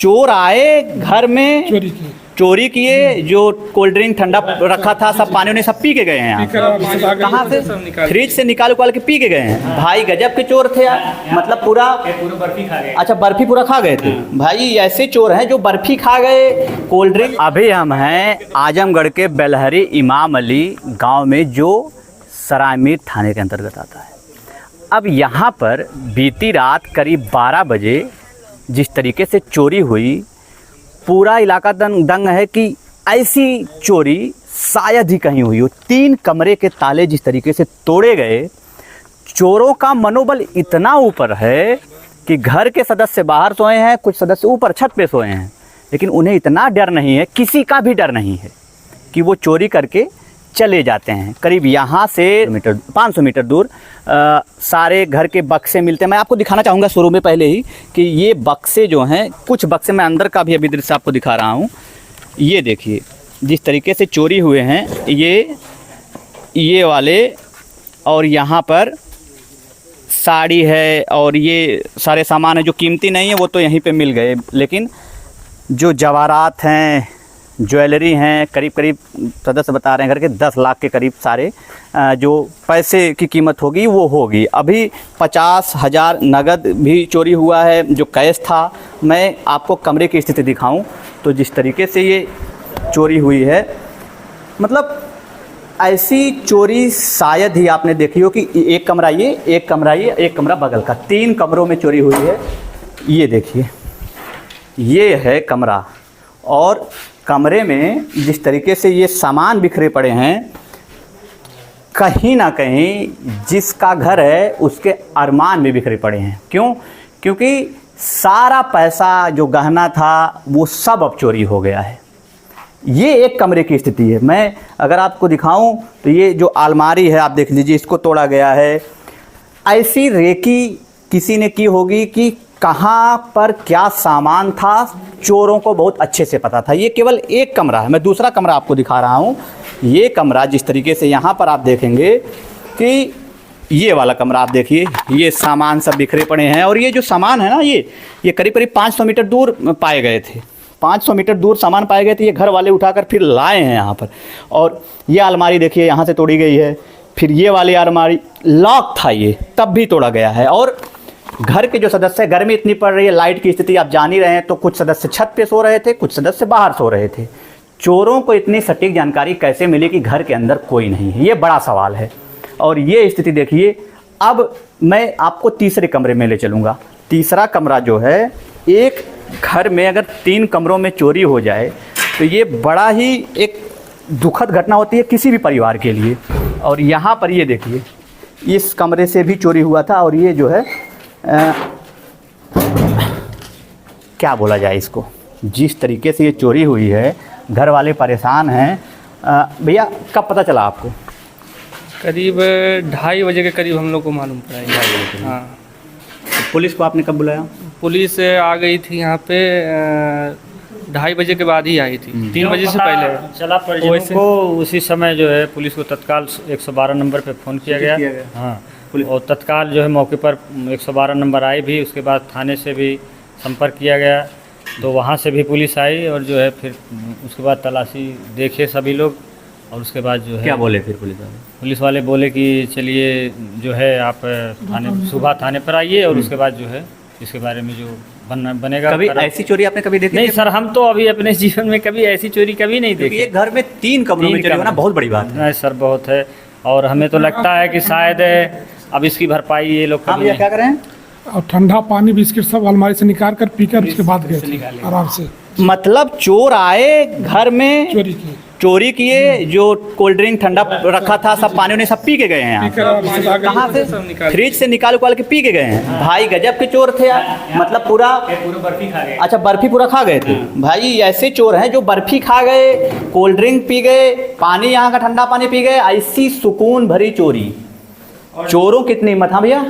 चोर आए घर में, चोरी किए, जो कोल्ड ड्रिंक ठंडा रखा था सब पानी उन्हें सब पी के गए हैं यहाँ। कहाँ से? फ्रिज से निकाल के पी के गए हैं। भाई गजब के चोर थे यार, मतलब पूरा बर्फी खा गए। अच्छा, बर्फी पूरा खा गए थे भाई। ऐसे चोर हैं जो बर्फी खा गए, कोल्ड ड्रिंक। अभी हम हैं आजमगढ़ के बेलहरी इमाम अली गाँव में, जो सरायमीर थाने के अंतर्गत आता है। अब यहाँ पर बीती रात करीब 12 बजे जिस तरीके से चोरी हुई, पूरा इलाका दंग है कि ऐसी चोरी शायद ही कहीं हुई हो। 3 कमरे के ताले जिस तरीके से तोड़े गए, चोरों का मनोबल इतना ऊपर है कि घर के सदस्य बाहर सोए हैं, कुछ सदस्य ऊपर छत पे सोए हैं, लेकिन उन्हें इतना डर नहीं है, किसी का भी डर नहीं है कि वो चोरी करके चले जाते हैं। करीब यहाँ से 500 मीटर दूर सारे घर के बक्से मिलते हैं। मैं आपको दिखाना चाहूँगा शुरू में पहले ही कि ये बक्से जो हैं, कुछ बक्से मैं अंदर का भी अभी दृश्य आपको दिखा रहा हूँ। ये देखिए जिस तरीके से चोरी हुए हैं, ये वाले, और यहाँ पर साड़ी है और ये सारे सामान है जो कीमती नहीं है वो तो यहीं पे मिल गए, लेकिन जो जवाहरात हैं, ज्वेलरी हैं, करीब सदस्य बता रहे हैं घर के 10 लाख के करीब सारे जो पैसे की कीमत होगी वो होगी। अभी 50,000 नगद भी चोरी हुआ है जो कैश था। मैं आपको कमरे की स्थिति दिखाऊं तो जिस तरीके से ये चोरी हुई है, मतलब ऐसी चोरी शायद ही आपने देखी हो कि एक कमरा ये, एक कमरा ये, एक कमरा बगल का, 3 कमरों में चोरी हुई है। ये देखिए, ये है कमरा, और कमरे में जिस तरीके से ये सामान बिखरे पड़े हैं, कहीं ना कहीं जिसका घर है उसके अरमान भी बिखरे पड़े हैं। क्यों? क्योंकि सारा पैसा जो गहना था वो सब अब चोरी हो गया है। ये एक कमरे की स्थिति है। मैं अगर आपको दिखाऊं तो ये जो अलमारी है आप देख लीजिए, इसको तोड़ा गया है। ऐसी रेकी किसी ने की होगी कि कहाँ पर क्या सामान था, चोरों को बहुत अच्छे से पता था। ये केवल एक कमरा है। मैं दूसरा कमरा आपको दिखा रहा हूँ। ये कमरा जिस तरीके से यहाँ पर आप देखेंगे कि ये वाला कमरा आप देखिए, ये सामान सब बिखरे पड़े हैं, और ये जो सामान है ना, ये करीब 500 मीटर दूर पाए गए थे। 500 मीटर दूर सामान पाए गए थे, ये घर वाले उठाकर फिर लाए हैं यहाँ पर। और ये अलमारी देखिए यहाँ से तोड़ी गई है। फिर ये वाली अलमारी लॉक था, ये तब भी तोड़ा गया है। और घर के जो सदस्य, गर्मी इतनी पड़ रही है, लाइट की स्थिति आप जान ही रहे हैं, तो कुछ सदस्य छत पे सो रहे थे, कुछ सदस्य बाहर सो रहे थे। चोरों को इतनी सटीक जानकारी कैसे मिली कि घर के अंदर कोई नहीं है, ये बड़ा सवाल है। और ये स्थिति देखिए। अब मैं आपको तीसरे कमरे में ले चलूँगा। तीसरा कमरा जो है, एक घर में अगर 3 कमरों में चोरी हो जाए तो ये बड़ा ही एक दुखद घटना होती है किसी भी परिवार के लिए। और यहाँ पर ये देखिए, इस कमरे से भी चोरी हुआ था, और ये जो है क्या बोला जाए इसको, जिस तरीके से ये चोरी हुई है, घर वाले परेशान हैं। भैया कब पता चला आपको? करीब 2:30 बजे के करीब हम लोग को मालूम पड़ा है। हाँ। तो पुलिस को आपने कब बुलाया? पुलिस आ गई थी यहाँ पे 2:30 बजे के बाद ही आई थी, 3 बजे से पहले चला। परिजनों को उसी समय जो है पुलिस को तत्काल 112 नंबर पे फ़ोन किया गया। हाँ, और तत्काल जो है मौके पर 112 नंबर आई भी। उसके बाद थाने से भी संपर्क किया गया, तो वहाँ से भी पुलिस आई, और जो है फिर उसके बाद तलाशी देखे सभी लोग। और उसके बाद जो है क्या बोले फिर पुलिस वाले बोले कि चलिए जो है आप सुबह थाने पर आइए, और उसके बाद जो है इसके बारे में जो बनेगा। कभी ऐसी चोरी आपने कभी देखी? नहीं सर, हम तो अभी अपने जीवन में कभी ऐसी चोरी कभी नहीं देखी। ये घर में 3 कमरों में चोरी होना बहुत बड़ी बात है। नहीं सर, बहुत है। और हमें तो लगता है कि शायद अब इसकी भरपाई ये लोग भैया क्या करें, और ठंडा पानी बिस्किट सब अलमारी से निकाल कर पीकर उसके बाद गए थे आराम से। मतलब चोर आए घर में, चोरी किए, जो कोल्ड ड्रिंक ठंडा रखा था सब पानी उन्हें सब पी के गए हैं यहाँ। कहाँ से? फ्रिज से निकाल के पी के गए हैं। भाई गजब के चोर थे यार, मतलब पूरा बर्फी खा गए। अच्छा, बर्फी पूरा खा गए थे भाई। ऐसे चोर हैं जो बर्फी खा गए, कोल्ड ड्रिंक पी गए, पानी यहाँ का ठंडा पानी पी गए। ऐसी सुकून भरी चोरी। चोरों कितनी हिम्मत। हाँ भैया,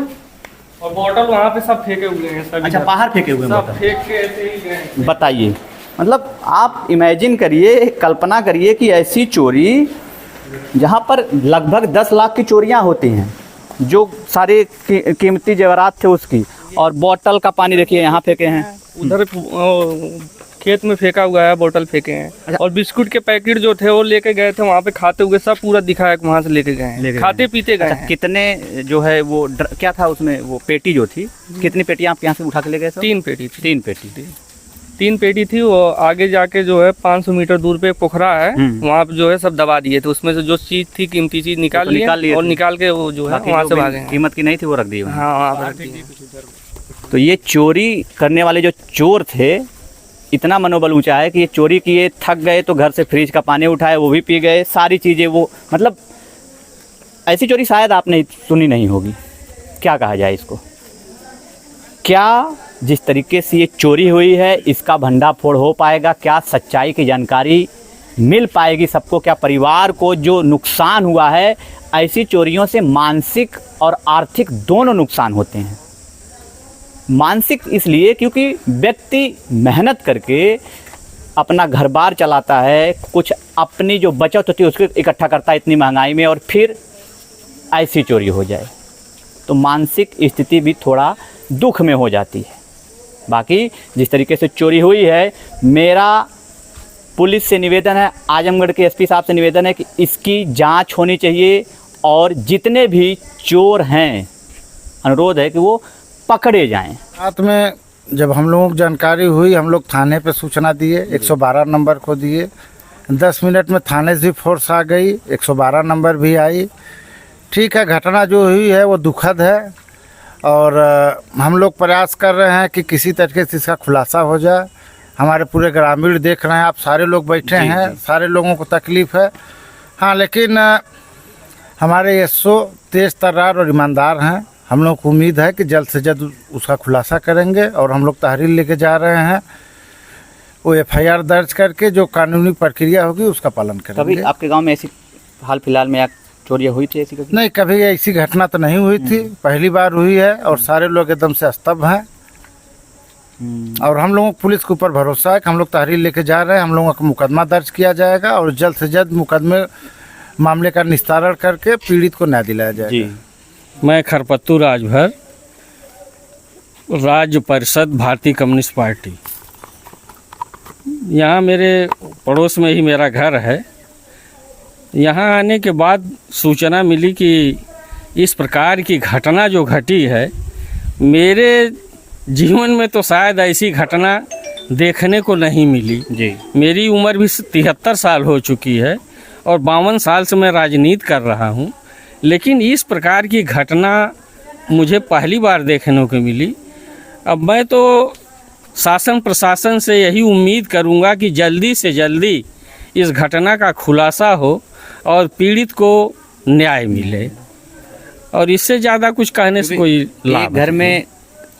और बॉटल वहाँ पे सब फेंके हुए हैं सभी। अच्छा, बाहर फेंके हुए सब फेंक के ऐसे ही गए। बताइए, मतलब आप इमेजिन करिए, कल्पना करिए कि ऐसी चोरी जहाँ पर लगभग 10 लाख की चोरियाँ होती हैं, जो सारे कीमती जेवरात थे उसकी, और बोतल का पानी देखिए यहाँ फेंके हैं। उधर खेत में फेंका हुआ है, बोतल फेंके हैं। और बिस्कुट के पैकेट जो थे वो लेके गए थे वहाँ पे खाते हुए, सब पूरा दिखाया कि वहाँ से लेके गए हैं, खाते पीते गए हैं। कितने जो है वो क्या था उसमें, वो पेटी जो थी, कितनी पेटियाँ आप यहाँ से उठा के ले गए थे? 3 पेटी थी। 3 पेटी थी। 3 पेटी थी। वो आगे जाके जो है 500 मीटर दूर पे एक पोखरा है, वहाँ पे जो है सब दबा दिए थे। उसमें से जो चीज थी, कीमती चीज निकाल लिए और निकाल के वो जो है वहाँ से भागे। कीमत की नहीं थी वो रख दी। हाँ, वहाँ पे रख दी। तो ये चोरी करने वाले जो चोर थे, इतना मनोबल ऊंचा है कि ये चोरी किए, थक गए तो घर से फ्रिज का पानी उठाए, वो भी पी गए, सारी चीज़ें वो, मतलब ऐसी चोरी शायद आपने सुनी नहीं होगी। क्या कहा जाए इसको? क्या जिस तरीके से ये चोरी हुई है इसका भंडाफोड़ हो पाएगा? क्या सच्चाई की जानकारी मिल पाएगी सबको? क्या परिवार को जो नुकसान हुआ है, ऐसी चोरियों से मानसिक और आर्थिक दोनों नुकसान होते हैं। मानसिक इसलिए क्योंकि व्यक्ति मेहनत करके अपना घर बार चलाता है, कुछ अपनी जो बचत होती है उसको इकट्ठा करता है इतनी महंगाई में, और फिर ऐसी चोरी हो जाए तो मानसिक स्थिति भी थोड़ा दुख में हो जाती है। बाकी जिस तरीके से चोरी हुई है, मेरा पुलिस से निवेदन है, आजमगढ़ के एसपी साहब से निवेदन है कि इसकी जांच होनी चाहिए और जितने भी चोर हैं अनुरोध है कि वो पकड़े जाएं। रात में जब हम लोगों को जानकारी हुई, हम लोग थाने पे सूचना दिए, 112 नंबर को दिए। 10 मिनट में थाने से फोर्स आ गई, 112 नंबर भी आई। ठीक है, घटना जो हुई है वो दुखद है और हम लोग प्रयास कर रहे हैं कि किसी तरीके से इसका खुलासा हो जाए। हमारे पूरे ग्रामीण देख रहे हैं, आप सारे लोग बैठे हैं, सारे लोगों को तकलीफ़ है। हाँ, लेकिन हमारे एसओ तेज तर्रार और ईमानदार हैं। हम लोग को उम्मीद है कि जल्द से जल्द उसका खुलासा करेंगे और हम लोग तहरीर लेके जा रहे हैं। वो FIR दर्ज करके जो कानूनी प्रक्रिया होगी उसका पालन करेंगे। कभी आपके गांव में ऐसी हाल फिलहाल में चोरियाँ हुई थी ऐसी कभी? नहीं, कभी ऐसी घटना तो नहीं हुई थी, पहली बार हुई है और सारे लोग एकदम से स्तब्ध हैं। और हम लोगों को पुलिस के ऊपर भरोसा है कि हम लोग तहरीर लेके जा रहे हैं। हम लोगों का मुकदमा दर्ज किया जाएगा और जल्द से जल्द मुकदमे मामले का निस्तारण करके पीड़ित को न्याय दिलाया जाएगा। मैं खरपत्तू राजभर, राज्य परिषद भारतीय कम्युनिस्ट पार्टी। यहाँ मेरे पड़ोस में ही मेरा घर है। यहाँ आने के बाद सूचना मिली कि इस प्रकार की घटना जो घटी है, मेरे जीवन में तो शायद ऐसी घटना देखने को नहीं मिली जी। मेरी उम्र भी 73 साल हो चुकी है और 52 साल से मैं राजनीति कर रहा हूँ, लेकिन इस प्रकार की घटना मुझे पहली बार देखने को मिली। अब मैं तो शासन प्रशासन से यही उम्मीद करूँगा कि जल्दी से जल्दी इस घटना का खुलासा हो और पीड़ित को न्याय मिले, और इससे ज़्यादा कुछ कहने से कोई लाभ। घर में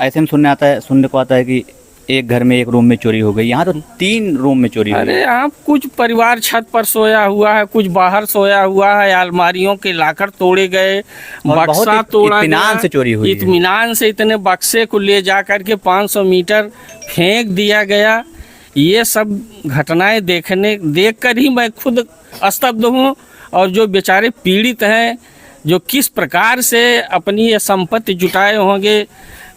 ऐसे में सुनने को आता है कि एक घर में एक रूम में चोरी हो गई, यहाँ तो 3 रूम में चोरी हुई। अरे यहाँ कुछ परिवार छत पर सोया हुआ है, कुछ बाहर सोया हुआ है, अलमारियों के लाकर तोड़े गए, बक्सा तोड़ा, इत्मीनान से चोरी हुई। इत्मीनान से इतने बक्से को ले जा करके 500 मीटर फेंक दिया गया। ये सब घटनाएं देख कर ही मैं खुद स्तब्ध हूँ। और जो बेचारे पीड़ित हैं, जो किस प्रकार से अपनी ये संपत्ति जुटाए होंगे,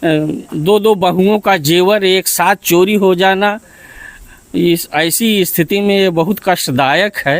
2-2 बहुओं का जेवर एक साथ चोरी हो जाना, इस ऐसी स्थिति में ये बहुत कष्टदायक है।